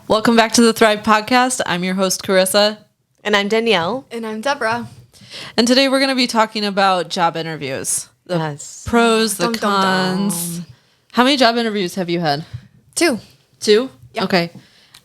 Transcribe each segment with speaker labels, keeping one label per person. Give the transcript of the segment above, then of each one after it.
Speaker 1: Welcome back to the Thrive Podcast. I'm your host, Carissa.
Speaker 2: And I'm Danielle.
Speaker 3: And I'm Deborah.
Speaker 1: And today we're going to be talking about job interviews. The pros, the cons. How many job interviews have you had?
Speaker 3: 2.
Speaker 1: 2?
Speaker 3: Yeah.
Speaker 1: Okay.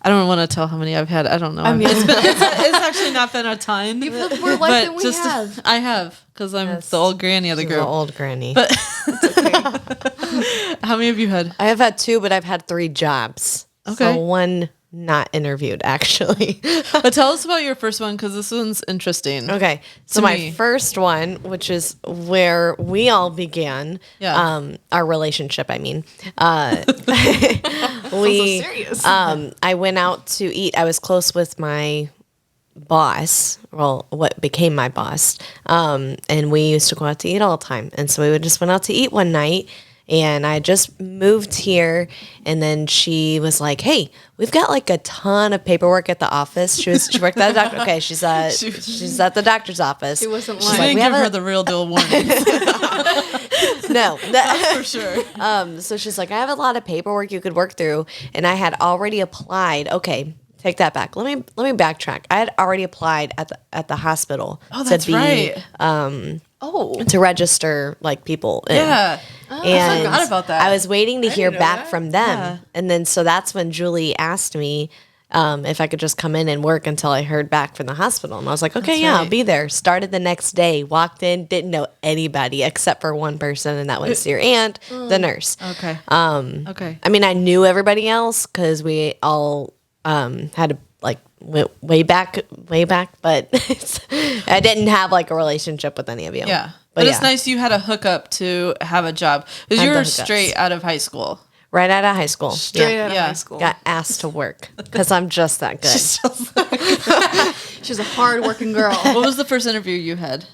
Speaker 1: I don't want to tell how many I've had. I don't know.
Speaker 3: I mean,
Speaker 1: it's actually not been a ton.
Speaker 3: You've lived more life than we have.
Speaker 1: I have, because I'm the old granny of the group.
Speaker 2: The old granny.
Speaker 1: But
Speaker 3: It's okay.
Speaker 1: how many have you had?
Speaker 2: I have had 2, but I've had 3 jobs.
Speaker 1: Okay.
Speaker 2: So 1 not interviewed, actually.
Speaker 1: But tell us about your first one, because this one's interesting.
Speaker 2: Okay. So my first one, which is where we all began, our relationship, I mean.
Speaker 3: We so serious.
Speaker 2: I went out to eat. I was close with my boss, well, what became my boss, and we used to go out to eat all the time. And so we just went out to eat one night, and I just moved here, and then she was like, "Hey, we've got like a ton of paperwork at the office." She worked at the doctor. Okay, she's at the doctor's office.
Speaker 3: She wasn't
Speaker 1: She
Speaker 3: lying.
Speaker 1: didn't give her the real deal warning.
Speaker 2: No,
Speaker 1: That's for sure.
Speaker 2: So she's like, "I have a lot of paperwork you could work through," and I had already applied. Okay. Take that back. Let me backtrack. I had already applied at the hospital
Speaker 1: right.
Speaker 2: To register like people in.
Speaker 1: Yeah. I forgot about that.
Speaker 2: I was waiting to hear
Speaker 3: know
Speaker 2: back
Speaker 3: that.
Speaker 2: from them.
Speaker 1: Yeah.
Speaker 2: And then so that's when Julie asked me if I could just come in and work until I heard back from the hospital. And I was like, okay,
Speaker 1: That's
Speaker 2: I'll
Speaker 1: right.
Speaker 2: be there. Started the next day, walked in, didn't know anybody except for one person, and that was your aunt, the nurse.
Speaker 1: Okay. Okay.
Speaker 2: I mean, I knew everybody else because we all had went way back, but I didn't have like a relationship with any of you.
Speaker 1: Yeah. But it's nice you had a hookup to have a job. Because you
Speaker 2: Had the
Speaker 1: were
Speaker 2: hookups.
Speaker 1: straight out of high school.
Speaker 2: Right out of high school.
Speaker 3: Straight out of
Speaker 1: Yeah.
Speaker 3: high school.
Speaker 2: Got asked to work because I'm just that good.
Speaker 3: She's a hard-working girl.
Speaker 1: What was the first interview you had?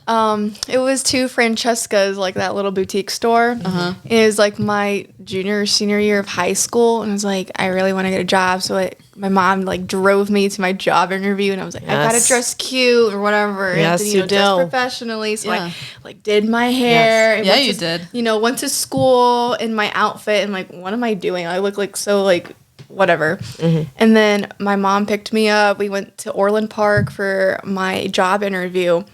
Speaker 3: It was to Francesca's, like that little boutique store. It was like my junior or senior year of high school, and I was like, I really want to get a job. So my mom like drove me to my job interview, and I was like, I gotta
Speaker 2: Yes.
Speaker 3: dress cute or whatever.
Speaker 2: Yes,
Speaker 3: and,
Speaker 2: you
Speaker 3: dress
Speaker 2: do.
Speaker 3: professionally. So
Speaker 1: Yeah.
Speaker 3: I like did my hair. and
Speaker 1: Yeah,
Speaker 3: went
Speaker 1: you
Speaker 3: to-
Speaker 1: did.
Speaker 3: Went to school in my outfit, and like, what am I doing? I look like so like whatever. And then my mom picked me up. We went to Orland Park for my job interview.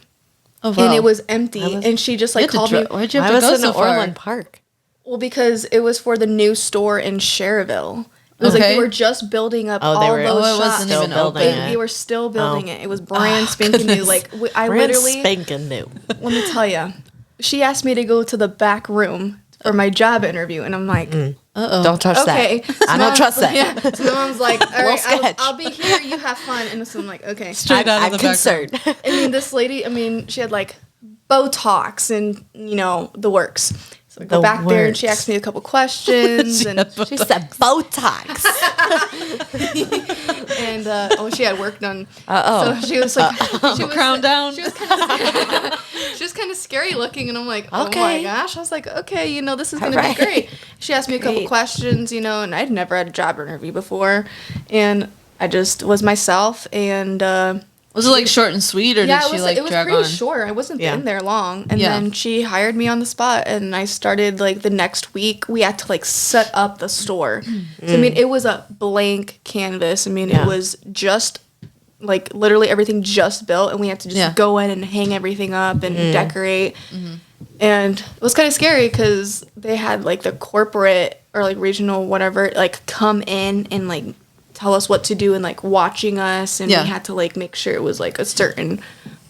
Speaker 1: Oh,
Speaker 3: And it was empty, and she just like called me.
Speaker 1: Why'd you
Speaker 2: I
Speaker 1: have
Speaker 2: was
Speaker 1: to go
Speaker 2: in
Speaker 1: so far?
Speaker 2: Orland Park.
Speaker 3: Well, because it was for the new store in Cherville. It was like
Speaker 1: Okay.
Speaker 3: they were just building up
Speaker 2: Oh, they
Speaker 3: all
Speaker 2: were-
Speaker 3: those
Speaker 1: Oh, it
Speaker 3: shops.
Speaker 1: wasn't even
Speaker 2: Still building
Speaker 1: open.
Speaker 2: it.
Speaker 3: They were still building
Speaker 2: Oh.
Speaker 3: it. It was brand spanking new.
Speaker 1: goodness.
Speaker 3: Like I
Speaker 2: Brand
Speaker 3: literally,
Speaker 2: spanking new.
Speaker 3: let me tell you, she asked me to go to the back room for my job interview, and I'm like,
Speaker 2: Don't touch
Speaker 3: okay.
Speaker 2: that. I don't trust that.
Speaker 3: Yeah. So my mom's like, all right,
Speaker 2: sketch.
Speaker 3: I'll be here. You have fun. And so I'm like, okay.
Speaker 1: Straight out of
Speaker 2: I'm
Speaker 1: the back room.
Speaker 2: concerned.
Speaker 3: I mean, this lady, she had like Botox and, the works. So I go
Speaker 2: The
Speaker 3: back there and she
Speaker 2: works.
Speaker 3: asked me a couple questions. and
Speaker 2: She said Botox.
Speaker 3: and she had work done.
Speaker 2: Uh-oh.
Speaker 3: So she was like, she was,
Speaker 1: Crown down.
Speaker 3: She was kind of scary looking, and I'm like, oh my
Speaker 2: Okay.
Speaker 3: gosh. I was like, okay, this is gonna
Speaker 2: Alright.
Speaker 3: be great. She asked me a couple
Speaker 2: Great.
Speaker 3: questions, and I'd never had a job interview before, and I just was myself, and
Speaker 1: Was it like short and sweet, or did she like
Speaker 3: it was
Speaker 1: drag
Speaker 3: pretty
Speaker 1: on?
Speaker 3: short. I wasn't
Speaker 2: Yeah.
Speaker 3: in there long, and
Speaker 1: Yeah.
Speaker 3: then she hired me on the spot, and I started like the next week. We had to like set up the store. So it was a blank canvas.
Speaker 2: Yeah.
Speaker 3: It was just like literally everything just built, and we had to just
Speaker 1: Yeah.
Speaker 3: go in and hang everything up and decorate. And it was kind of scary because they had like the corporate or like regional whatever like come in and like tell us what to do and like watching us, and
Speaker 1: Yeah.
Speaker 3: we had to like make sure it was like a certain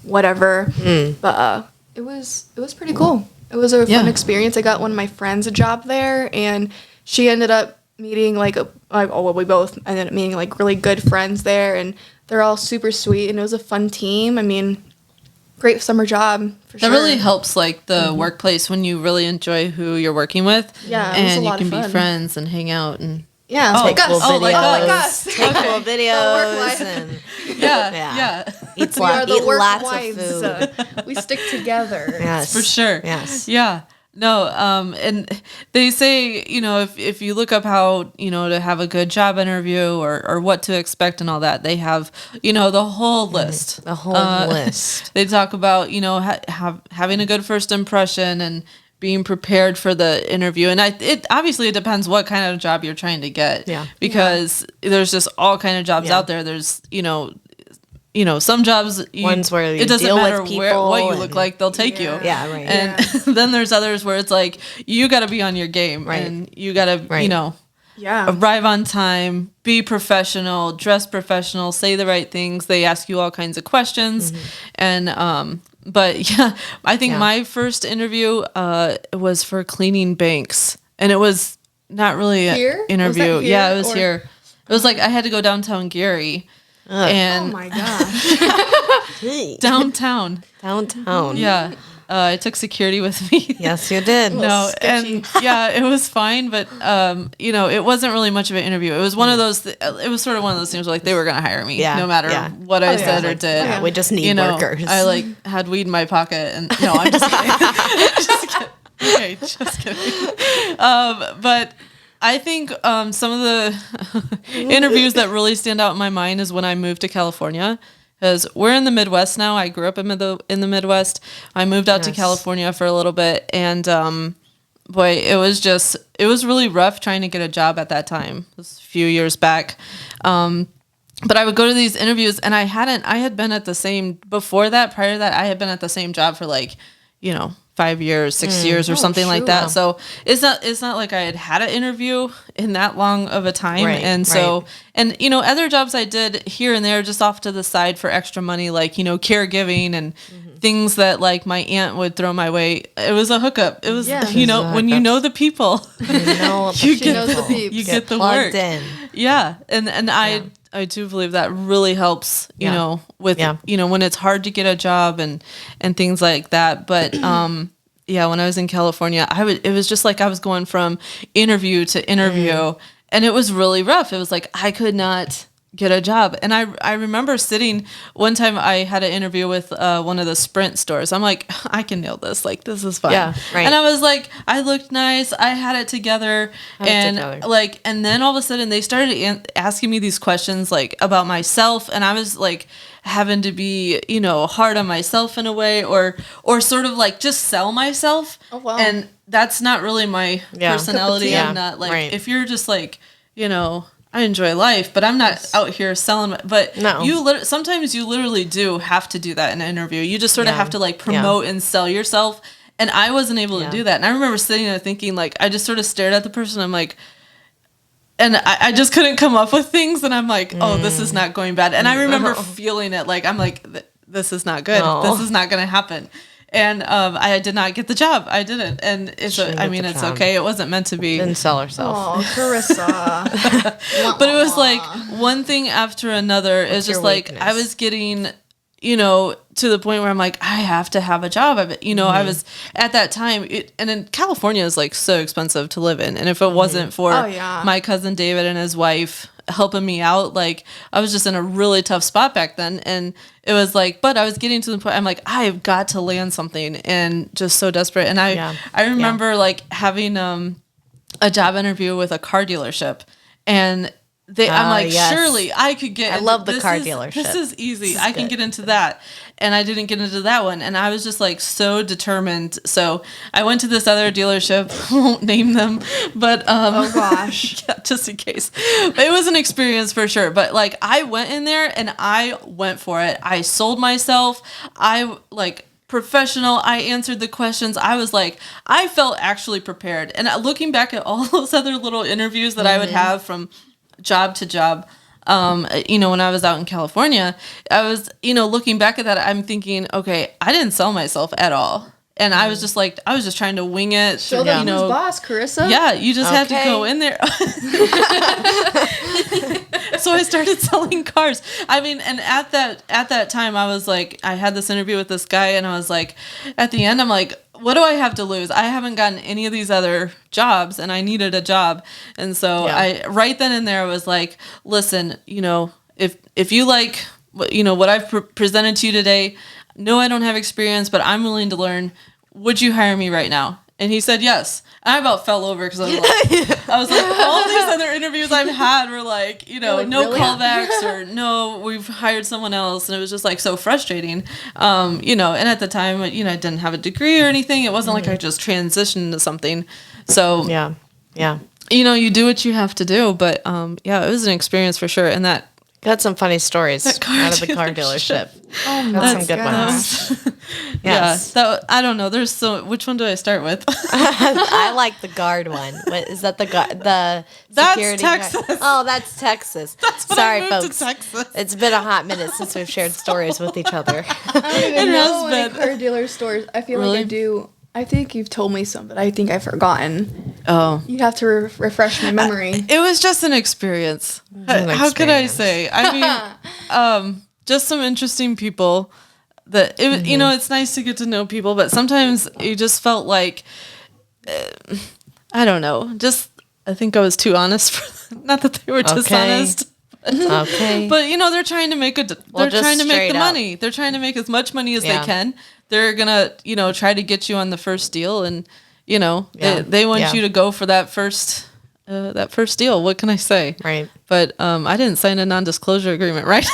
Speaker 3: whatever. But it was pretty cool. It was a fun
Speaker 1: Yeah.
Speaker 3: experience. I got one of my friends a job there, and she ended up meeting we both ended up meeting like really good friends there, and they're all super sweet, and it was a fun team. Great summer job for
Speaker 1: That
Speaker 3: sure.
Speaker 1: really helps, like, the workplace when you really enjoy who you're working with.
Speaker 3: Yeah, it was a
Speaker 1: and you
Speaker 3: lot
Speaker 1: can
Speaker 3: of
Speaker 1: be
Speaker 3: fun.
Speaker 1: friends and hang out and
Speaker 3: Yeah,
Speaker 1: Oh,
Speaker 3: like us.
Speaker 2: Cool
Speaker 1: Oh, like
Speaker 2: videos.
Speaker 3: us.
Speaker 2: Take cool
Speaker 3: The work
Speaker 2: videos.
Speaker 3: life.
Speaker 2: And
Speaker 1: yeah.
Speaker 2: eat,
Speaker 3: We are the
Speaker 2: eat
Speaker 3: work
Speaker 2: lots
Speaker 3: wives.
Speaker 2: of food.
Speaker 3: We stick together.
Speaker 2: Yes.
Speaker 1: For sure.
Speaker 2: Yes.
Speaker 1: Yeah. No, and they say, if you look up how, to have a good job interview or what to expect and all that, they have, the whole list.
Speaker 2: The whole list.
Speaker 1: They talk about, having a good first impression and being prepared for the interview. And it obviously it depends what kind of job you're trying to get.
Speaker 2: Yeah.
Speaker 1: Because there's just all kind of jobs
Speaker 2: Yeah.
Speaker 1: out there. There's, some jobs,
Speaker 2: Ones where you
Speaker 1: it doesn't
Speaker 2: deal with
Speaker 1: matter what you look
Speaker 2: people
Speaker 1: like, they'll take you.
Speaker 2: Yeah, right.
Speaker 1: And then there's others where it's like, you got to be on your game.
Speaker 2: Right.
Speaker 1: And you got to,
Speaker 2: Right.
Speaker 3: Yeah.
Speaker 1: arrive on time, be professional, dress professional, say the right things. They ask you all kinds of questions. And, but yeah, I think
Speaker 2: Yeah.
Speaker 1: my first interview was for cleaning banks. And it was not really an
Speaker 3: Here? Was that
Speaker 1: interview.
Speaker 3: here,
Speaker 1: Yeah, it was
Speaker 3: or-
Speaker 1: here. It was like I had to go downtown Gary. And
Speaker 3: Oh my gosh.
Speaker 2: Hey.
Speaker 1: downtown.
Speaker 2: Downtown.
Speaker 1: Yeah. I took security with me.
Speaker 2: Yes, you did.
Speaker 1: No,
Speaker 3: sketchy.
Speaker 1: and yeah, it was fine, but it wasn't really much of an interview. It was one of those. It was sort of one of those things where like they were gonna hire me,
Speaker 2: Yeah,
Speaker 1: no matter
Speaker 2: yeah.
Speaker 1: what I said or
Speaker 2: Like,
Speaker 1: did.
Speaker 2: yeah, we just need workers.
Speaker 1: I like had weed in my pocket, and no, I'm just kidding. Just kidding. Okay, just kidding. But I think some of the interviews that really stand out in my mind is when I moved to California. Because we're in the Midwest now. I grew up in the Midwest. I moved out to
Speaker 2: Yes.
Speaker 1: California for a little bit, and boy, it was really rough trying to get a job at that time. It was a few years back. But I would go to these interviews, and I had been at the same, prior to that, I had been at the same job for 5 years, 6 years or something like
Speaker 3: shoot.
Speaker 1: that. So it's not like I had an interview in that long of a time.
Speaker 2: Right,
Speaker 1: And so,
Speaker 2: right.
Speaker 1: and other jobs I did here and there just off to the side for extra money, like, caregiving and things that like my aunt would throw my way. It was a hookup. It was,
Speaker 3: Yeah.
Speaker 1: when you know the people,
Speaker 2: You know,
Speaker 1: you
Speaker 3: She
Speaker 1: get
Speaker 3: knows the
Speaker 1: the,
Speaker 3: peeps.
Speaker 1: you
Speaker 2: Get
Speaker 1: get the
Speaker 2: plugged
Speaker 1: work.
Speaker 2: in.
Speaker 1: Yeah. And I do believe that really helps,
Speaker 2: Yeah.
Speaker 1: with,
Speaker 2: Yeah.
Speaker 1: when it's hard to get a job and things like that. But, yeah, when I was in California, it was just like I was going from interview to interview, and it was really rough. It was like I could not get a job. And I remember sitting one time, I had an interview with one of the Sprint stores. I'm like, I can nail this. Like, this is fun.
Speaker 2: Yeah, right.
Speaker 1: And I was like, I looked nice. I had it together. And then all of a sudden they started asking me these questions like about myself. And I was like having to be, hard on myself in a way or sort of like just sell myself.
Speaker 3: Oh, wow.
Speaker 1: And that's not really my personality.
Speaker 2: Yeah.
Speaker 1: I'm not like,
Speaker 2: Right.
Speaker 1: if you're just like, I enjoy life, but I'm not out here selling. But
Speaker 2: No.
Speaker 1: sometimes you literally do have to do that in an interview. You just sort of
Speaker 2: Yeah.
Speaker 1: have to like promote and sell yourself. And I wasn't able to do that. And I remember sitting there thinking like, I just sort of stared at the person. I'm like, and I just couldn't come up with things. And I'm like, oh, this is not going bad. And I remember feeling it like, I'm like, this is not good.
Speaker 2: No.
Speaker 1: This is not going to happen. And I did not get the job. I didn't. And it's
Speaker 2: Shouldn't get the job.
Speaker 1: okay. It wasn't meant to be.
Speaker 2: Didn't sell herself.
Speaker 3: Oh, Carissa.
Speaker 1: But it was like one thing after another. It's just
Speaker 2: your
Speaker 1: like
Speaker 2: weakness?
Speaker 1: I was getting, to the point where I'm like, I have to have a job. I was at that time, and in California is like so expensive to live in. And if it wasn't for
Speaker 3: Oh, yeah.
Speaker 1: my cousin David and his wife helping me out, like I was just in a really tough spot back then. And it was like, but I was getting to the point, I'm like, I've got to land something, and just so desperate. And I remember like having a job interview with a car dealership, and I'm like,
Speaker 2: yes.
Speaker 1: surely I could get.
Speaker 2: I love the car
Speaker 1: This
Speaker 2: dealership.
Speaker 1: is easy.
Speaker 2: This is
Speaker 1: I can
Speaker 2: good.
Speaker 1: get into that, and I didn't get into that one. And I was just like so determined. So I went to this other dealership. Won't name them, but
Speaker 3: Oh gosh.
Speaker 1: yeah, just in case. But it was an experience for sure. But like I went in there and I went for it. I sold myself. I like. Professional. I answered the questions. I was like, I felt actually prepared. And looking back at all those other little interviews that I would have from job to job, when I was out in California, I was, looking back at that, I'm thinking, okay, I didn't sell myself at all. And I was just like, I was just trying to wing it.
Speaker 3: Show them who's boss, Carissa.
Speaker 1: Yeah, you just have to
Speaker 2: Okay.
Speaker 1: go in there. So I started selling cars. I mean, and at that time, I was like, I had this interview with this guy, and I was like, at the end, I'm like, what do I have to lose? I haven't gotten any of these other jobs, and I needed a job. And so I right then and there was like, listen, if you like, what I've presented to you today, no, I don't have experience, but I'm willing to learn. Would you hire me right now? And he said yes. I about fell over because I was like, all these other interviews I've had were like, no
Speaker 3: really?
Speaker 1: callbacks or no, we've hired someone else. And it was just like so frustrating. And at the time, I didn't have a degree or anything. It wasn't like I just transitioned into something. So,
Speaker 2: Yeah.
Speaker 1: you do what you have to do. But it was an experience for sure. And that,
Speaker 2: Got some funny stories
Speaker 1: That car
Speaker 2: out of the car dealership.
Speaker 3: Oh
Speaker 2: Got
Speaker 3: my
Speaker 2: some good
Speaker 3: gosh.
Speaker 2: ones. Yes.
Speaker 1: I don't know. There's which one do I start with?
Speaker 2: I like the guard one. What, is that the
Speaker 1: That's
Speaker 2: security guard?
Speaker 1: Texas.
Speaker 2: Oh, that's Texas.
Speaker 1: That's when
Speaker 2: Sorry,
Speaker 1: I moved
Speaker 2: folks.
Speaker 1: to Texas.
Speaker 2: It's been a hot minute since we've shared stories with each other.
Speaker 3: I don't even
Speaker 1: It
Speaker 3: know
Speaker 1: has
Speaker 3: any
Speaker 1: been.
Speaker 3: car dealer stores. I feel
Speaker 1: Really?
Speaker 3: like I do. I think you've told me some, but I think I've forgotten.
Speaker 1: Oh.
Speaker 3: You have to refresh my memory.
Speaker 1: It was just an experience.
Speaker 2: an
Speaker 1: How could I
Speaker 2: experience.
Speaker 1: say? I mean, just some interesting people. That it, it's nice to get to know people, but sometimes you just felt like, I don't know. Just I think I was too honest. Not that they were dishonest.
Speaker 2: Okay.
Speaker 1: But they're trying to make
Speaker 2: just
Speaker 1: trying to make
Speaker 2: straight
Speaker 1: the
Speaker 2: up.
Speaker 1: money. They're trying to make as much money as
Speaker 2: Yeah.
Speaker 1: they can. They're gonna try to get you on the first deal, and they want you to go for that first deal. What can I say?
Speaker 2: Right.
Speaker 1: But I didn't sign a non-disclosure agreement, right?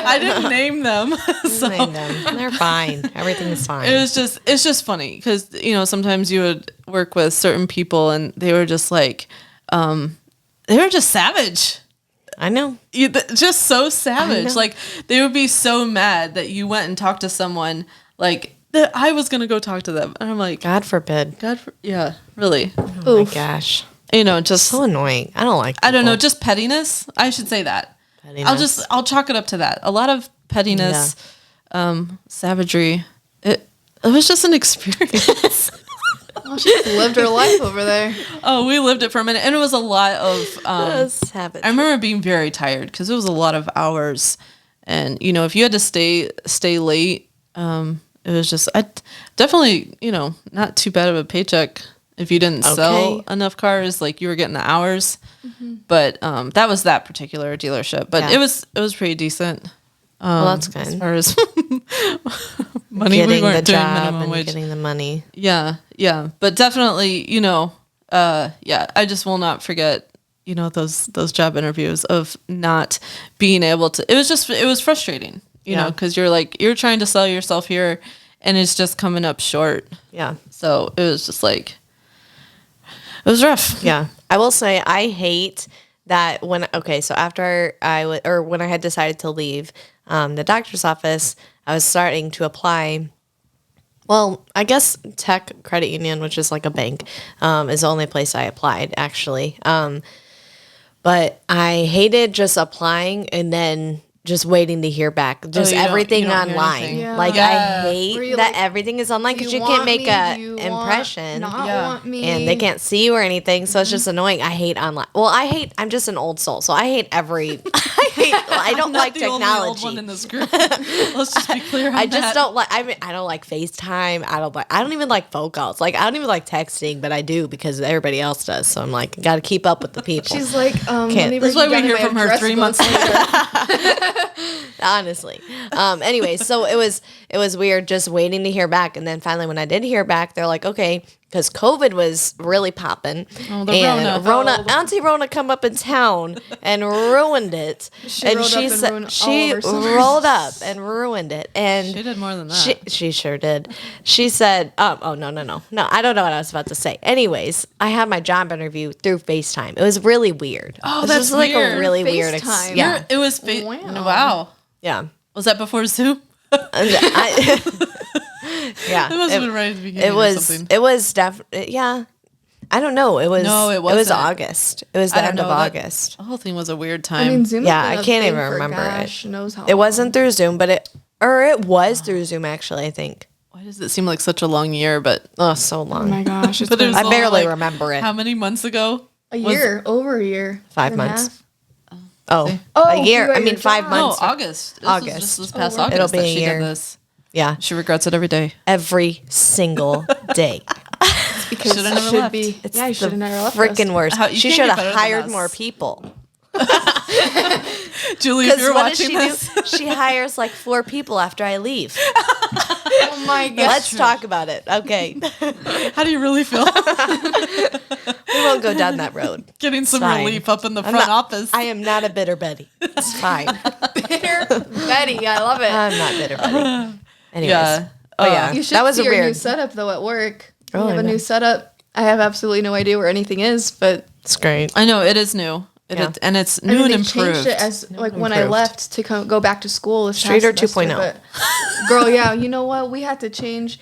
Speaker 1: I didn't name them. So
Speaker 2: Name them. They're fine. Everything's fine.
Speaker 1: it's just funny because sometimes you would work with certain people and they were just like they were just savage.
Speaker 2: I know.
Speaker 1: Just so savage.
Speaker 2: know.
Speaker 1: Like they would be so mad that you went and talked to someone like that I was gonna go talk to them, and I'm like,
Speaker 2: God forbid.
Speaker 1: yeah, really,
Speaker 2: Oh my gosh.
Speaker 1: just
Speaker 2: So annoying. I don't like
Speaker 1: I don't know,
Speaker 2: people.
Speaker 1: just pettiness. I should say that.
Speaker 2: Pettiness.
Speaker 1: I'll chalk it up to that. A lot of pettiness, savagery. It was just an experience.
Speaker 3: Well, she's lived her life over there.
Speaker 1: Oh, we lived it for a minute, and it was a lot of.
Speaker 2: Savage.
Speaker 1: I remember being very tired because it was a lot of hours, and if you had to stay late, it was just definitely not too bad of a paycheck if you didn't sell enough cars, like you were getting the hours. But that was that particular dealership, but
Speaker 2: Yeah.
Speaker 1: it was pretty decent.
Speaker 2: Well, that's
Speaker 1: As
Speaker 2: good.
Speaker 1: far as money,
Speaker 2: Getting
Speaker 1: we
Speaker 2: the
Speaker 1: weren't doing
Speaker 2: job
Speaker 1: minimum
Speaker 2: and
Speaker 1: wage.
Speaker 2: getting the money.
Speaker 1: Yeah, but definitely, I just will not forget, those job interviews of not being able to. It was frustrating, because you're trying to sell yourself here, and it's just coming up short.
Speaker 2: Yeah.
Speaker 1: So it was just like, it was rough.
Speaker 2: Yeah. I will say I hate that when after when I had decided to leave the doctor's office, I was starting to apply. Well, I guess Tech Credit Union, which is like a bank, is the only place I applied actually. But I hated just applying and then just waiting to hear back. Just
Speaker 1: you don't
Speaker 2: everything
Speaker 1: hear
Speaker 2: online.
Speaker 1: anything.
Speaker 3: Yeah.
Speaker 2: Like
Speaker 1: Yeah.
Speaker 2: I hate
Speaker 3: Where you
Speaker 2: that
Speaker 3: like,
Speaker 2: everything is online because
Speaker 3: Do
Speaker 2: you can't
Speaker 3: want
Speaker 2: make
Speaker 3: me?
Speaker 2: a
Speaker 3: Do you
Speaker 2: impression.
Speaker 3: Want, not
Speaker 1: Yeah.
Speaker 3: want me.
Speaker 2: And they can't see you or anything, so it's just annoying. I hate online. Well, I'm just an old soul, so I hate I don't
Speaker 1: Not
Speaker 2: like
Speaker 1: the only old
Speaker 2: technology.
Speaker 1: one in this group. Let's just be clear on
Speaker 2: I just
Speaker 1: that.
Speaker 2: don't like. I don't like FaceTime. I don't even like phone calls. Like I don't even like texting, but I do because everybody else does. So I'm like, got to keep up with the people.
Speaker 3: She's like, let me
Speaker 1: That's
Speaker 3: write
Speaker 1: why
Speaker 3: you
Speaker 1: we
Speaker 3: down
Speaker 1: hear
Speaker 3: in my
Speaker 1: from her
Speaker 3: address
Speaker 1: 3
Speaker 3: book.
Speaker 1: months later.
Speaker 2: Honestly. Anyway, so it was weird just waiting to hear back, and then finally when I did hear back, they're like, okay, because COVID was really popping,
Speaker 1: Oh, the
Speaker 2: and
Speaker 1: Rona.
Speaker 2: Auntie Rona come up in town and ruined it,
Speaker 3: She rolled up and
Speaker 2: said
Speaker 3: ruined all
Speaker 2: she
Speaker 3: of her summers.
Speaker 2: rolled up and ruined it, and
Speaker 1: She did more than that.
Speaker 2: She sure did. She said, oh, no. No, I don't know what I was about to say. Anyways, I had my job interview through FaceTime. It was really weird.
Speaker 1: Oh,
Speaker 2: It was
Speaker 1: that's
Speaker 2: just like
Speaker 1: weird.
Speaker 2: a really weird
Speaker 3: FaceTime.
Speaker 2: yeah.
Speaker 1: It was
Speaker 3: Wow.
Speaker 1: wow.
Speaker 2: Yeah.
Speaker 1: Was that before Zoom?
Speaker 2: Yeah.
Speaker 1: It must have been right at the beginning.
Speaker 2: It
Speaker 1: or
Speaker 2: was
Speaker 1: something.
Speaker 2: definitely, yeah. I don't know. It was,
Speaker 1: No, it
Speaker 2: It was
Speaker 1: wasn't.
Speaker 2: August. It was the
Speaker 1: I don't
Speaker 2: end of
Speaker 1: know, that-
Speaker 2: August.
Speaker 1: The whole thing was a weird
Speaker 3: I
Speaker 1: time.
Speaker 3: mean, Zoom.
Speaker 2: Yeah,
Speaker 3: has
Speaker 2: I
Speaker 3: been a
Speaker 2: can't
Speaker 3: thing
Speaker 2: even
Speaker 3: for
Speaker 2: remember
Speaker 3: gosh knows how
Speaker 2: It wasn't through Zoom, but it was through Zoom actually, I think.
Speaker 1: Why does it seem like such a long year? But
Speaker 2: Oh, so
Speaker 3: Oh
Speaker 2: long.
Speaker 3: my gosh, it's
Speaker 1: But it
Speaker 3: been
Speaker 1: was
Speaker 2: I
Speaker 1: all,
Speaker 2: barely
Speaker 1: like,
Speaker 2: remember it.
Speaker 1: how many months ago?
Speaker 3: a year, over a year,
Speaker 2: 5
Speaker 3: year and a
Speaker 2: months.
Speaker 3: half.
Speaker 2: Oh,
Speaker 3: Oh,
Speaker 2: a year.
Speaker 3: you
Speaker 2: I
Speaker 3: at
Speaker 2: mean,
Speaker 3: your
Speaker 2: 5
Speaker 3: job.
Speaker 1: No,
Speaker 2: months.
Speaker 1: August. This
Speaker 2: August.
Speaker 1: was just this past
Speaker 3: wow.
Speaker 1: August
Speaker 2: It'll be
Speaker 1: that
Speaker 2: a
Speaker 1: she
Speaker 2: year.
Speaker 1: did this.
Speaker 2: Yeah.
Speaker 1: She regrets it every day.
Speaker 2: Every single day.
Speaker 3: Because
Speaker 1: Should've
Speaker 3: it
Speaker 1: never
Speaker 3: should
Speaker 1: left.
Speaker 3: be.
Speaker 2: It's
Speaker 3: Yeah, you should have never left.
Speaker 2: freaking worst.
Speaker 1: How- you
Speaker 2: She
Speaker 1: can't
Speaker 2: should
Speaker 1: get
Speaker 2: have
Speaker 1: better than
Speaker 2: hired
Speaker 1: us.
Speaker 2: more people.
Speaker 1: Julie, if you're
Speaker 2: what does
Speaker 1: watching
Speaker 2: she
Speaker 1: this,
Speaker 2: do? She hires like 4 people after I leave.
Speaker 3: Oh my god.
Speaker 2: Let's talk about it. Okay.
Speaker 1: how do you really feel?
Speaker 2: We won't go down that road.
Speaker 1: Getting some
Speaker 2: fine.
Speaker 1: relief up in the
Speaker 2: I'm
Speaker 1: front
Speaker 2: not-
Speaker 1: office.
Speaker 2: I am not a bitter Betty. It's fine.
Speaker 3: Bitter Betty, I love it.
Speaker 2: I'm not bitter Betty. Anyways.
Speaker 1: Yeah.
Speaker 2: Oh, yeah.
Speaker 3: You should
Speaker 2: that was
Speaker 3: see
Speaker 2: a
Speaker 3: your new
Speaker 2: weird.
Speaker 3: setup though at work.
Speaker 2: Oh,
Speaker 3: We have
Speaker 2: I
Speaker 3: a
Speaker 2: know.
Speaker 3: new setup. I have absolutely no idea where anything is, but
Speaker 2: It's great.
Speaker 1: I know it is new.
Speaker 2: Yeah.
Speaker 1: And it's
Speaker 3: I
Speaker 1: new
Speaker 3: mean,
Speaker 1: and
Speaker 3: they
Speaker 1: improved.
Speaker 3: changed it as like when I
Speaker 2: improved.
Speaker 3: left to go back to school. This
Speaker 2: Streeter
Speaker 3: past semester,
Speaker 2: 2.0.
Speaker 3: but- Girl, yeah, you know what? We had to change.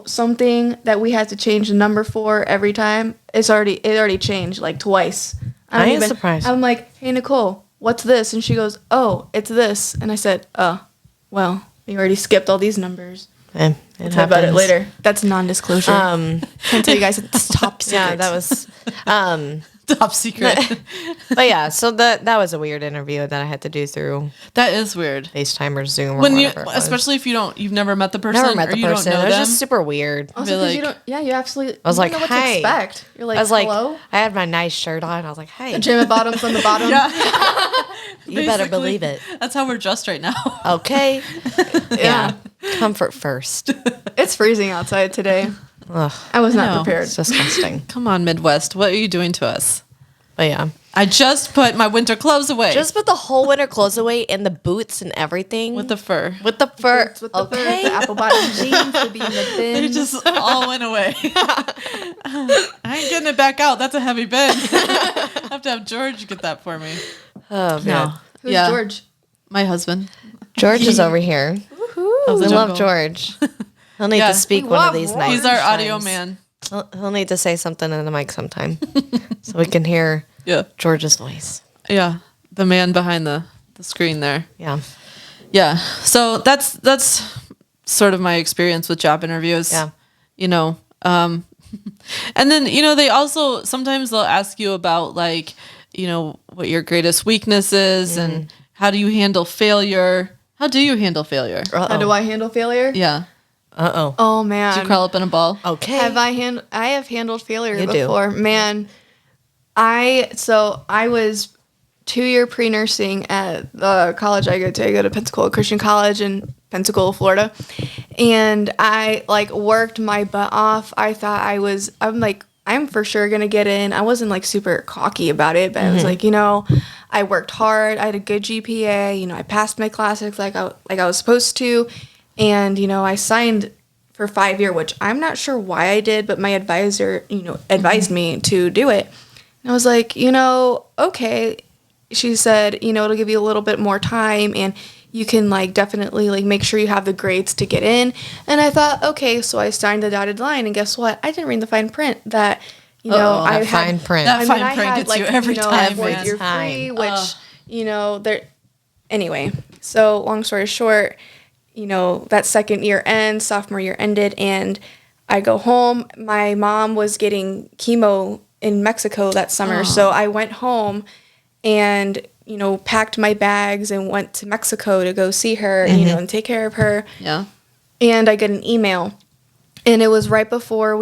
Speaker 3: Something that we had to change the number for every time. It already changed like twice.
Speaker 2: I ain't surprised.
Speaker 3: I'm like, hey Nicole, what's this? And she goes, oh, it's this. And I said, oh, well, you already skipped all these numbers.
Speaker 2: It
Speaker 3: We'll talk about it
Speaker 2: happens.
Speaker 3: later. That's non-disclosure. Can't tell you guys it's top secret.
Speaker 2: Yeah, that was.
Speaker 1: Top secret.
Speaker 2: But yeah, so that was a weird interview that I had to do through
Speaker 1: That is weird.
Speaker 2: FaceTime or Zoom or
Speaker 1: When you,
Speaker 2: whatever. it was.
Speaker 1: especially if you've never met the person,
Speaker 2: never met
Speaker 1: or
Speaker 2: the
Speaker 1: you
Speaker 2: person.
Speaker 1: don't know
Speaker 2: It was
Speaker 1: them.
Speaker 2: just super weird.
Speaker 3: Also,
Speaker 1: be
Speaker 3: 'cause you
Speaker 1: like-
Speaker 3: don't. Yeah, you absolutely.
Speaker 2: I was
Speaker 3: you
Speaker 2: like,
Speaker 3: don't know what
Speaker 2: "Hey."
Speaker 3: to expect. You're like,
Speaker 2: I was like,
Speaker 3: hello.
Speaker 2: I had my nice shirt on. I was like, hey,
Speaker 3: Pajama bottoms on the bottom.
Speaker 1: yeah.
Speaker 2: you better
Speaker 1: Basically,
Speaker 2: believe it.
Speaker 1: That's how we're dressed right now.
Speaker 2: Okay.
Speaker 3: Yeah.
Speaker 2: Comfort first.
Speaker 3: It's freezing outside today.
Speaker 2: Ugh,
Speaker 3: I was
Speaker 1: I
Speaker 3: not
Speaker 1: know.
Speaker 3: prepared.
Speaker 2: it's disgusting.
Speaker 1: Come on, Midwest. What are you doing to us?
Speaker 2: But yeah.
Speaker 1: I just put my winter clothes away.
Speaker 2: Just put the whole winter clothes away and the boots and everything.
Speaker 1: with the fur.
Speaker 2: with the fur.
Speaker 3: Boots with the fur,
Speaker 2: okay.
Speaker 3: the apple bottom jeans, to be in the bin.
Speaker 1: They just all went away. I ain't getting it back out. That's a heavy bin. I have to have George get that for me.
Speaker 2: Oh, man.
Speaker 3: Who's
Speaker 1: yeah.
Speaker 3: George?
Speaker 1: My husband.
Speaker 2: George is over here.
Speaker 1: Of
Speaker 2: We
Speaker 1: the
Speaker 2: love
Speaker 1: jungle.
Speaker 2: George. He'll need
Speaker 1: Yeah.
Speaker 2: to speak
Speaker 3: We
Speaker 2: one of
Speaker 3: love
Speaker 2: these
Speaker 3: George.
Speaker 2: nights.
Speaker 1: He's our audio man.
Speaker 2: He'll need to say something in the mic sometime so we can hear
Speaker 1: Yeah.
Speaker 2: George's voice.
Speaker 1: Yeah. The man behind the screen there.
Speaker 2: Yeah.
Speaker 1: Yeah. So that's sort of my experience with job interviews.
Speaker 2: Yeah.
Speaker 1: And then, they also sometimes they'll ask you about like, what your greatest weakness is and how do you handle failure? How do you handle failure?
Speaker 3: How do I handle failure?
Speaker 1: Yeah.
Speaker 2: Uh-oh.
Speaker 3: Oh man.
Speaker 1: Do you crawl up in a ball?
Speaker 2: Okay.
Speaker 3: I have handled failure
Speaker 2: You do.
Speaker 3: before. Man, I was 2-year pre-nursing at the college I go to. I go to Pensacola Christian College in Pensacola, Florida. And I worked my butt off. I thought I'm for sure gonna get in. I wasn't super cocky about it, but I was I worked hard. I had a good GPA. I passed my classes like I was supposed to. And, I signed for 5-year, which I'm not sure why I did, but my advisor, advised me to do it. And I was like, okay. She said, it'll give you a little bit more time and you can definitely make sure you have the grades to get in. And I thought, okay, so I signed the dotted line and guess what? I didn't read the fine print that, I
Speaker 2: That
Speaker 3: had
Speaker 2: fine print.
Speaker 1: That fine
Speaker 3: I
Speaker 1: print
Speaker 3: had,
Speaker 1: gets you every time,
Speaker 3: fourth
Speaker 1: man.
Speaker 3: year
Speaker 2: Time.
Speaker 3: free, which, there, anyway. So long story short, that second year ends, sophomore year ended, and I go home. My mom was getting chemo in Mexico that summer, so I went home and, packed my bags and went to Mexico to go see her, and take care of her.
Speaker 1: Yeah.
Speaker 3: And I get an email. And it was right before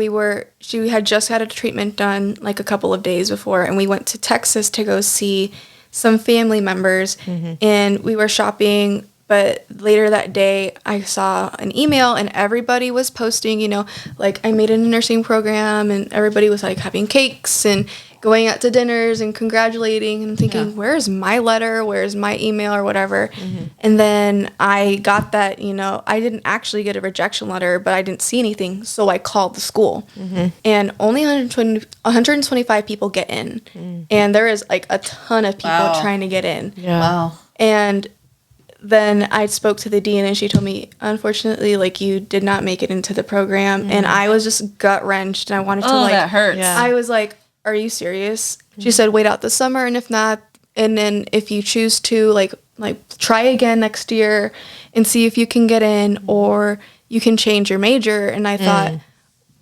Speaker 3: she had just had a treatment done a couple of days before. And we went to Texas to go see some family members. And we were shopping. But later that day, I saw an email and everybody was posting, I made it in a nursing program and everybody was having cakes and going out to dinners and congratulating and thinking, where's my letter? Where's my email or whatever? And then I got that, I didn't actually get a rejection letter, but I didn't see anything. So I called the school and only 125 people get in. And there is a ton of people trying to get in.
Speaker 2: Yeah.
Speaker 1: Wow.
Speaker 3: And then I spoke to the dean and she told me, unfortunately, you did not make it into the program. And I was just gut wrenched and I wanted to
Speaker 1: that hurts.
Speaker 2: Yeah.
Speaker 3: I was like, are you serious? She said, wait out the summer. And if not, and then if you choose to try again next year and see if you can get in or you can change your major. And I thought,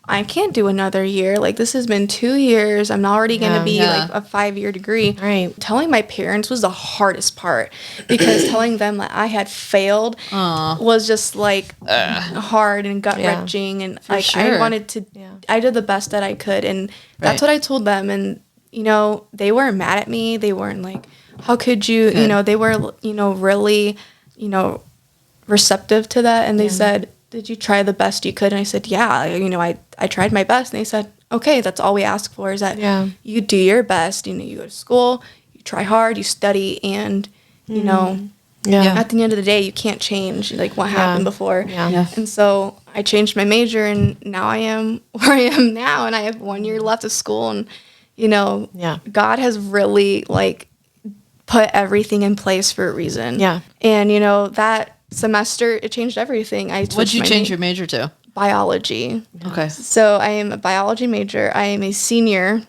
Speaker 3: I can't do another year. This has been 2 years. I'm already going to be a 5-year degree.
Speaker 2: Right.
Speaker 3: Telling my parents was the hardest part because telling them that I had failed was just hard and gut wrenching. And
Speaker 1: sure.
Speaker 3: I wanted to, I did the best that I could. And that's
Speaker 1: Right.
Speaker 3: what I told them. And, they weren't mad at me. They weren't how could you,
Speaker 1: Good.
Speaker 3: they were, really, receptive to that. And they said, did you try the best you could? And I said, yeah, I tried my best. And they said, okay, that's all we ask for is that you do your best. You go to school, you try hard, you study, and, at the end of the day, you can't change like what happened before.
Speaker 2: Yeah.
Speaker 3: And so I changed my major, and now I am where I am now, and I have 1 year left of school, and God has really like put everything in place for a reason.
Speaker 2: Yeah.
Speaker 3: And that semester it changed everything.
Speaker 1: What'd you change your major to?
Speaker 3: Biology.
Speaker 1: Okay.
Speaker 3: So I am a biology major. I am a senior.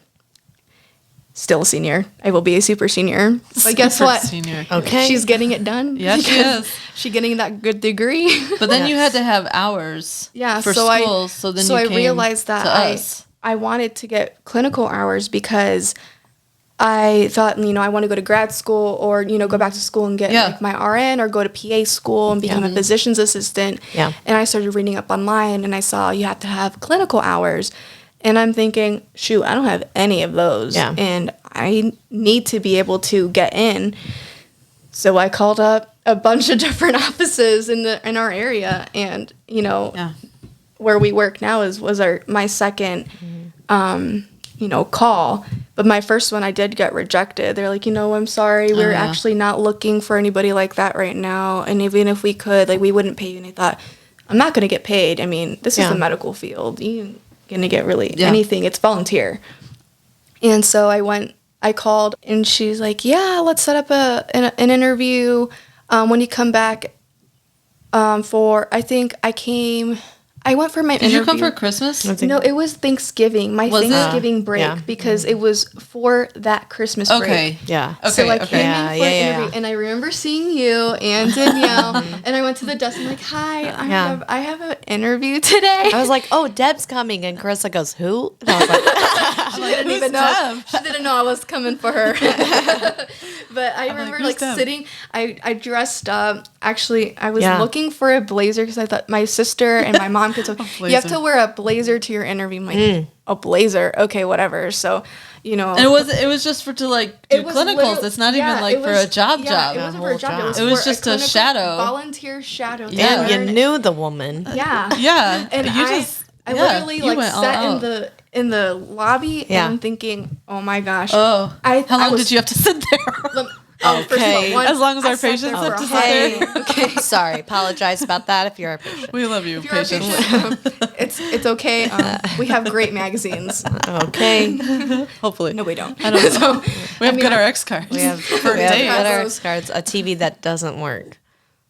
Speaker 3: Still a senior. I will be a super senior. But guess
Speaker 1: Super
Speaker 3: what?
Speaker 1: Senior.
Speaker 2: Okay.
Speaker 3: She's getting it done.
Speaker 1: Yeah, she
Speaker 3: because
Speaker 1: is.
Speaker 3: She's getting that good degree.
Speaker 1: But then you had to have hours for school, so then you
Speaker 3: I
Speaker 1: came
Speaker 3: realized that
Speaker 1: to us.
Speaker 3: I wanted to get clinical hours because I thought, I want to go to grad school or, go back to school and get like my RN or go to PA school and become a physician's assistant.
Speaker 2: Yeah.
Speaker 3: And I started reading up online and I saw you have to have clinical hours. And I'm thinking, shoot, I don't have any of those.
Speaker 2: Yeah.
Speaker 3: And I need to be able to get in. So I called up a bunch of different offices in our area, and where we work now was my second call. But my first one I did get rejected. They're like, I'm sorry, we're actually not looking for anybody like that right now, and even if we could, like, we wouldn't pay you. And I thought, I'm not going to get paid. I mean, this is the medical field. You going to get really anything. It's volunteer. And so I called, and she's like, yeah, let's set up an interview when you come back I went for my interview.
Speaker 1: Did you come for Christmas?
Speaker 3: No, it was Thanksgiving. My Thanksgiving break because it was for that Christmas break.
Speaker 1: Okay.
Speaker 2: Yeah.
Speaker 1: Okay.
Speaker 3: So I came in for an
Speaker 2: yeah.
Speaker 3: interview, and I remember seeing you and Danielle, and I went to the desk. I'm like, "Hi, I have an interview today."
Speaker 2: I was like, oh, Deb's coming. And Carissa goes, who? And I was like,
Speaker 3: She didn't even know. She didn't know I was coming for her. But I remember like sitting. I dressed up. Actually, I was looking for a blazer because I thought my sister and my mom could. You have to wear a blazer to your interview. I'm like, a blazer? Okay, whatever. So,
Speaker 1: And it was just to like do clinicals. It's not even like for a job.
Speaker 3: It wasn't for a job.
Speaker 1: It was just a shadow.
Speaker 3: Volunteer shadow.
Speaker 2: yeah. And you knew the woman.
Speaker 3: Yeah.
Speaker 1: Yeah.
Speaker 3: And I literally like sat in the lobby and I'm thinking, oh my gosh.
Speaker 1: Oh. How long did you have to sit there?
Speaker 2: Okay.
Speaker 1: As long as our patients have to sit there.
Speaker 3: Okay.
Speaker 2: Sorry. Apologize about that if you're a patient.
Speaker 1: We love you,
Speaker 3: If you're a
Speaker 1: patients.
Speaker 3: patient, it's okay. We have great magazines.
Speaker 2: Okay.
Speaker 1: Hopefully.
Speaker 3: No, we don't.
Speaker 1: I don't know.
Speaker 3: So,
Speaker 1: We have GoodRx cards.
Speaker 2: We have
Speaker 1: for days.
Speaker 2: GoodRx cards, a TV that doesn't work.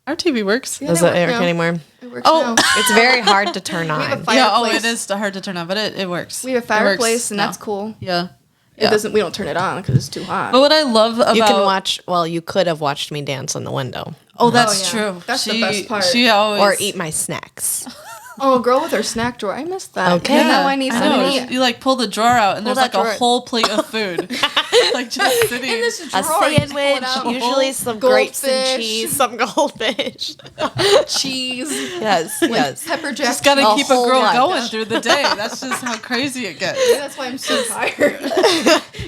Speaker 1: Our TV works.
Speaker 3: Yeah,
Speaker 2: Does
Speaker 3: they
Speaker 2: it
Speaker 3: work
Speaker 2: work
Speaker 3: now.
Speaker 2: anymore?
Speaker 3: It works
Speaker 1: Oh.
Speaker 3: now.
Speaker 2: It's very hard to turn
Speaker 3: have a
Speaker 2: on.
Speaker 3: fire-
Speaker 1: Yeah,
Speaker 3: Fireplace.
Speaker 1: it is hard to turn on, but it works.
Speaker 3: We have a
Speaker 1: It works
Speaker 3: fireplace, and
Speaker 1: now.
Speaker 3: that's cool.
Speaker 1: Yeah.
Speaker 3: It doesn't. We don't turn it on because it's too hot.
Speaker 1: But what I love about
Speaker 2: You can watch, you could have watched me dance in the window
Speaker 1: Oh, that's
Speaker 3: Oh, yeah.
Speaker 1: true.
Speaker 3: That's the best part.
Speaker 1: She always
Speaker 2: or eat my snacks.
Speaker 3: Oh, girl with her snack drawer. I missed that.
Speaker 2: Okay.
Speaker 3: Yeah, now I need
Speaker 1: I
Speaker 3: something
Speaker 1: know.
Speaker 3: to eat.
Speaker 1: You like pull the drawer out and there's
Speaker 2: that
Speaker 1: like
Speaker 2: drawer.
Speaker 1: a whole plate of food, like just sitting.
Speaker 3: In this
Speaker 2: A
Speaker 3: drawer, you just pull it
Speaker 2: sandwich,
Speaker 3: out.
Speaker 2: usually some grapes and
Speaker 3: Goldfish.
Speaker 2: cheese, some goldfish.
Speaker 3: Cheese,
Speaker 2: Yes, yes.
Speaker 3: pepper jack.
Speaker 1: Just gotta
Speaker 2: A
Speaker 1: keep a
Speaker 2: whole
Speaker 1: girl
Speaker 2: lot.
Speaker 1: going through the day. That's just how crazy it gets.
Speaker 3: That's why I'm so tired.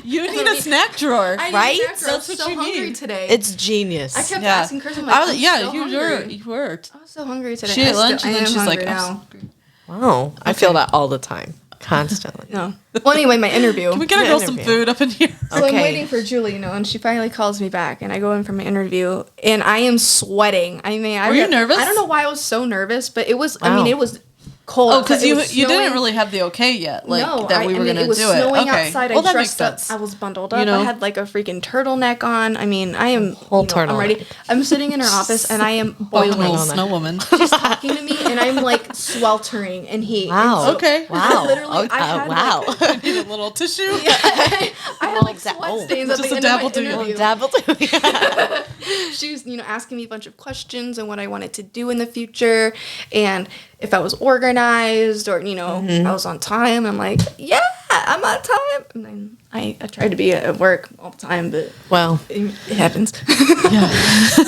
Speaker 1: You need a snack drawer.
Speaker 3: I need
Speaker 2: Right?
Speaker 3: a snack drawer.
Speaker 1: That's
Speaker 3: I'm
Speaker 1: what
Speaker 3: so
Speaker 1: you
Speaker 3: hungry
Speaker 1: need.
Speaker 3: today.
Speaker 2: It's genius.
Speaker 3: I kept
Speaker 1: Yeah.
Speaker 3: asking Chris. I'm like, I'm
Speaker 1: yeah,
Speaker 3: so
Speaker 1: you
Speaker 3: hungry.
Speaker 1: were.
Speaker 3: I was so hungry today.
Speaker 1: She ate
Speaker 3: I
Speaker 1: lunch
Speaker 3: still-
Speaker 1: and
Speaker 3: I
Speaker 1: then
Speaker 3: am
Speaker 1: she's like,
Speaker 3: hungry
Speaker 1: I'm
Speaker 3: now.
Speaker 1: so hungry.
Speaker 2: Wow. I feel that all the time. Constantly.
Speaker 3: No. Well, anyway, my interview.
Speaker 1: Can we get a
Speaker 2: The
Speaker 1: girl some
Speaker 2: interview.
Speaker 1: food up in here?
Speaker 3: So I'm
Speaker 2: Okay.
Speaker 3: waiting for Julie, and she finally calls me back, and I go in for my interview, and I am sweating. I mean,
Speaker 1: Were you nervous?
Speaker 3: I don't know why I was so nervous, but it was. I
Speaker 2: Wow.
Speaker 3: mean, it was cold.
Speaker 1: Oh, because
Speaker 3: It
Speaker 1: you
Speaker 3: was
Speaker 1: didn't
Speaker 3: snowing.
Speaker 1: really have the okay yet, like
Speaker 3: No,
Speaker 1: that we were
Speaker 3: I mean,
Speaker 1: gonna
Speaker 3: it was
Speaker 1: do it.
Speaker 3: snowing
Speaker 1: Okay,
Speaker 3: outside.
Speaker 1: well
Speaker 3: I
Speaker 1: that makes
Speaker 3: dressed up.
Speaker 1: sense.
Speaker 3: I was bundled up.
Speaker 1: You know?
Speaker 3: I had like a freaking turtleneck on. I mean, I am
Speaker 2: Whole
Speaker 3: I'm ready.
Speaker 2: turtleneck.
Speaker 3: I'm sitting in her office, and I am boiling.
Speaker 1: Little snow woman.
Speaker 3: She's talking to me, and I'm like sweltering in heat.
Speaker 2: Wow.
Speaker 3: And so
Speaker 1: Okay.
Speaker 2: Wow.
Speaker 3: Literally, I had,
Speaker 2: wow.
Speaker 3: like,
Speaker 1: Need a little tissue.
Speaker 3: I had like
Speaker 2: that-
Speaker 3: sweat
Speaker 2: oh,
Speaker 3: stains at
Speaker 1: just
Speaker 3: the
Speaker 1: a
Speaker 3: end of
Speaker 1: dabble
Speaker 3: my
Speaker 1: to you.
Speaker 3: interview.
Speaker 2: Dabble too.
Speaker 3: She was, asking me a bunch of questions and what I wanted to do in the future, and if I was organized or, if I was on time. I'm like, yeah, I'm on time. And then I try to be at work all the time, but
Speaker 2: Well,
Speaker 3: it happens.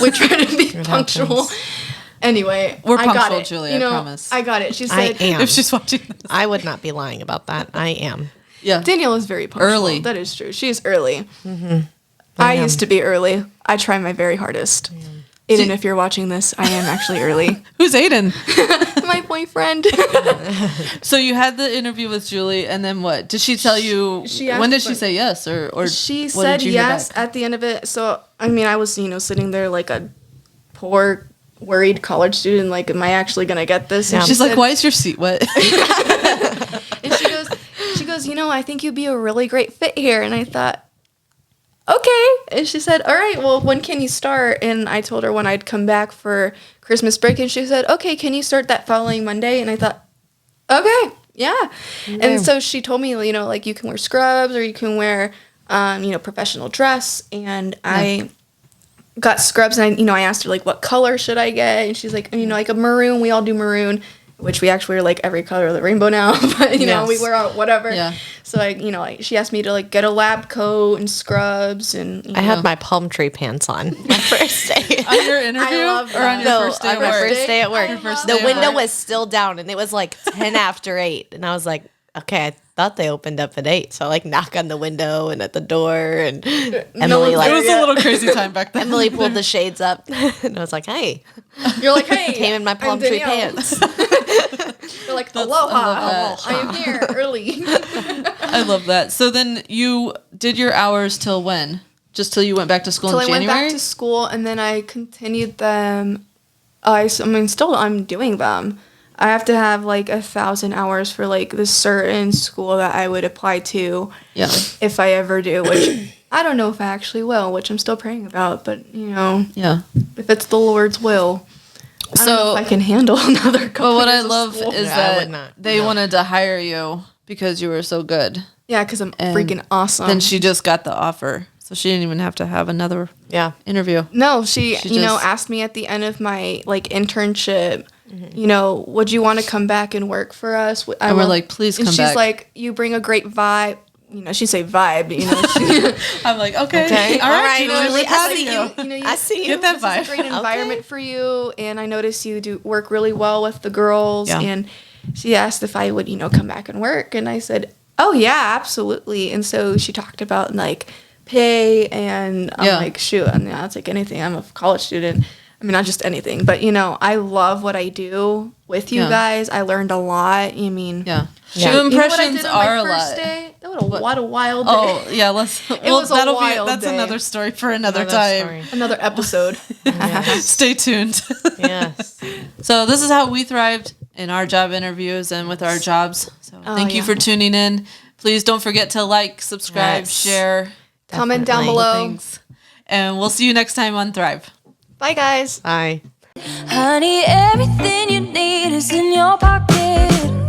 Speaker 3: We try to be punctual.
Speaker 2: happens.
Speaker 3: Anyway,
Speaker 1: We're
Speaker 3: I got
Speaker 1: punctual,
Speaker 3: it.
Speaker 1: Julie, I promise.
Speaker 3: I got it. She
Speaker 2: I
Speaker 3: said,
Speaker 2: am.
Speaker 1: If she's watching this.
Speaker 2: I would not be lying about that. I am.
Speaker 1: Yeah.
Speaker 3: Danielle is very punctual.
Speaker 1: Early.
Speaker 3: That is true. She is early. I used to be early. I try my very hardest. Aiden, if you're watching this, I am actually early.
Speaker 1: Who's Aiden?
Speaker 3: My boyfriend.
Speaker 1: So you had the interview with Julie, and then what? Did she tell you? When did she say yes, or
Speaker 3: she
Speaker 1: what
Speaker 3: said
Speaker 1: did you hear
Speaker 3: yes
Speaker 1: back?
Speaker 3: at the end of it. So I mean, I was sitting there like a poor, worried college student. Like, am I actually gonna get this? And
Speaker 1: She's like, "Why is your seat wet?"
Speaker 3: And she goes, I think you'd be a really great fit here. And I thought, okay. And she said, all right, well, when can you start? And I told her when I'd come back for Christmas break. And she said, okay, can you start that following Monday? And I thought, okay, yeah. And so she told me, like, you can wear scrubs or you can wear, professional dress. And I got scrubs, and I asked her, like, what color should I get? And she's like, like a maroon. We all do maroon, which we actually wear like every color of the rainbow now, but we wear out whatever. Yeah. So she asked me to like get a lab coat and scrubs, and
Speaker 2: I had my palm tree pants on my first day.
Speaker 1: On your interview, or on your first day at work?
Speaker 2: First day at work. The window was still down, and it was like 10 after 8, and I was like, okay, I thought they opened up at 8, so I like knock on the window and at the door, and Emily
Speaker 1: it was a little crazy time back then.
Speaker 2: Emily pulled the shades up, and I was like, hey.
Speaker 3: You're like, hey.
Speaker 2: Came in my palm tree pants.
Speaker 3: You're like, aloha, I am here early.
Speaker 1: I love that. So then you did your hours till when? Just till you went back to school in January?
Speaker 3: I went back to school, and then I continued them. I'm doing them. I have to have like 1,000 hours for like this certain school that I would apply to.
Speaker 1: Yeah.
Speaker 3: If I ever do, which I don't know if I actually will, which I'm still praying about, but
Speaker 1: Yeah.
Speaker 3: If it's the Lord's will. I don't know if I can handle another couple.
Speaker 1: But what I
Speaker 3: years of
Speaker 1: love
Speaker 3: school.
Speaker 1: is that they wanted to hire you because you were so good.
Speaker 3: Yeah, because I'm freaking awesome.
Speaker 1: Then she just got the offer. So she didn't even have to have another interview.
Speaker 3: No, she asked me at the end of my like internship, would you want to come back and work for us?
Speaker 1: And we're like, please come back.
Speaker 3: And she's like, you bring a great vibe. She say vibe,
Speaker 1: I'm like, okay. All right,
Speaker 2: Julie,
Speaker 1: I see you.
Speaker 2: I see you.
Speaker 1: Get that vibe.
Speaker 3: This is a great environment for you, and I notice you do work really well with the girls. Yeah. And she asked if I would, come back and work, and I said, oh yeah, absolutely. And so she talked about like pay, and I'm like, shoot, I'll take anything. I'm a college student. I mean, not just anything, but I love what I do with you guys. I learned a lot.
Speaker 1: Shoe impressions are a lot.
Speaker 3: What a wild day.
Speaker 1: Oh yeah, that's
Speaker 3: day.
Speaker 1: another story for another time.
Speaker 3: Another episode.
Speaker 1: Stay tuned.
Speaker 2: Yes.
Speaker 1: So this is how we thrived in our job interviews and with our jobs. So thank you for tuning in. Please don't forget to like, subscribe, share,
Speaker 3: comment down below.
Speaker 1: Things. And we'll see you next time on Thrive.
Speaker 3: Bye guys.
Speaker 2: Bye.
Speaker 4: Honey, everything you need is in your pocket.